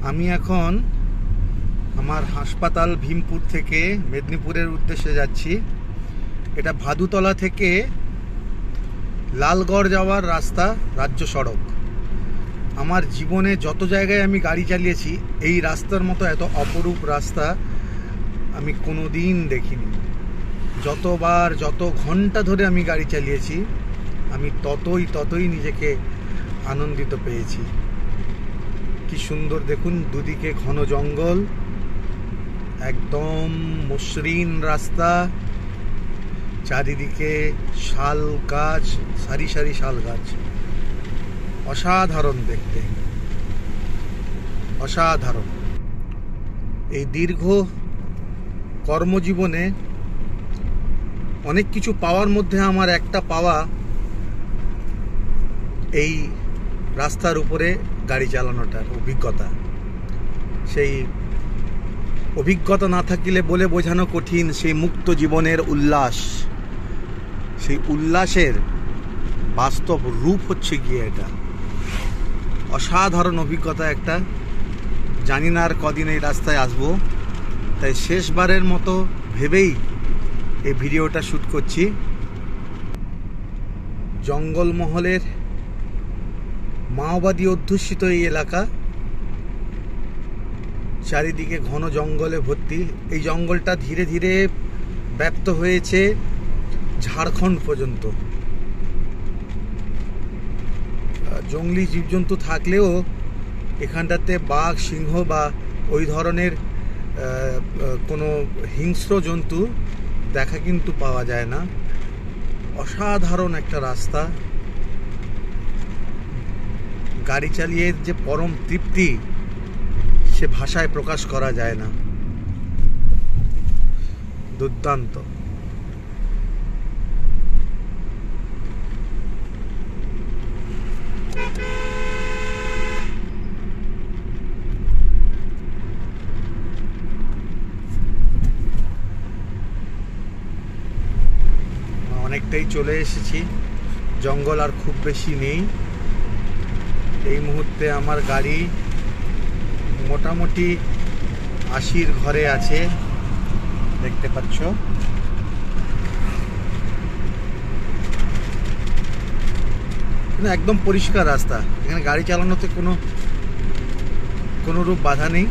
আমি এখন আমার হাসপাতাল ভীমপুর থেকে মেদিনীপুরের উদ্দেশ্যে যাচ্ছি। এটা ভাদুতলা থেকে লালগড় যাওয়ার রাস্তা, রাজ্য সড়ক। আমার জীবনে যত জায়গায় আমি গাড়ি চালিয়েছি এই রাস্তার মতো এত অপরূপ রাস্তা আমি কোনো দিন দেখিনি। যতবার যত ঘন্টা ধরে আমি গাড়ি চালিয়েছি আমি ততই নিজেকে আনন্দিত পেয়েছি। কি সুন্দর দেখুন, দুদিকে ঘন জঙ্গল, একদম মসৃণ রাস্তা, চারিদিকে শাল গাছ, সারি সারি শাল গাছ। অসাধারণ দেখতে, অসাধারণ। এই দীর্ঘ কর্মজীবনে অনেক কিছু পাওয়ার মধ্যে আমার একটা পাওয়া এই রাস্তার উপরে গাড়ি চালানোটার অভিজ্ঞতা। সেই অভিজ্ঞতা না থাকিলে বলে বোঝানো কঠিন সেই মুক্ত জীবনের উল্লাস। সেই উল্লাসের বাস্তব রূপ হচ্ছে গিয়ে এটা। অসাধারণ অভিজ্ঞতা একটা। জানি না আর কদিন এই রাস্তায় আসবো, তাই শেষবারের মতো ভেবেই এই ভিডিওটা শ্যুট করছি। জঙ্গলমহলের মাওবাদী অধ্যুষিত এই এলাকা, চারিদিকে ঘন জঙ্গলে ভর্তি। এই জঙ্গলটা ধীরে ধীরে ব্যাপ্ত হয়েছে ঝাড়খণ্ড পর্যন্ত। জঙ্গলি জীবজন্তু থাকলেও এখানটাতে বাঘ, সিংহ বা ওই ধরনের কোনো হিংস্র জন্তু দেখা কিন্তু পাওয়া যায় না। অসাধারণ একটা রাস্তা। গাড়ি চালিয়ে যে পরম তৃপ্তি সে ভাষায় প্রকাশ করা যায় না। দুর্দান্ত। অনেকটাই চলে এসেছি, জঙ্গল আর খুব বেশি নেই। এই মুহূর্তে আমার গাড়ি মোটামুটি 80-র ঘরে আছে, দেখতে পাচ্ছ। একদম পরিষ্কার রাস্তা, এখানে গাড়ি চালানোতে কোনো রূপ বাধা নেই।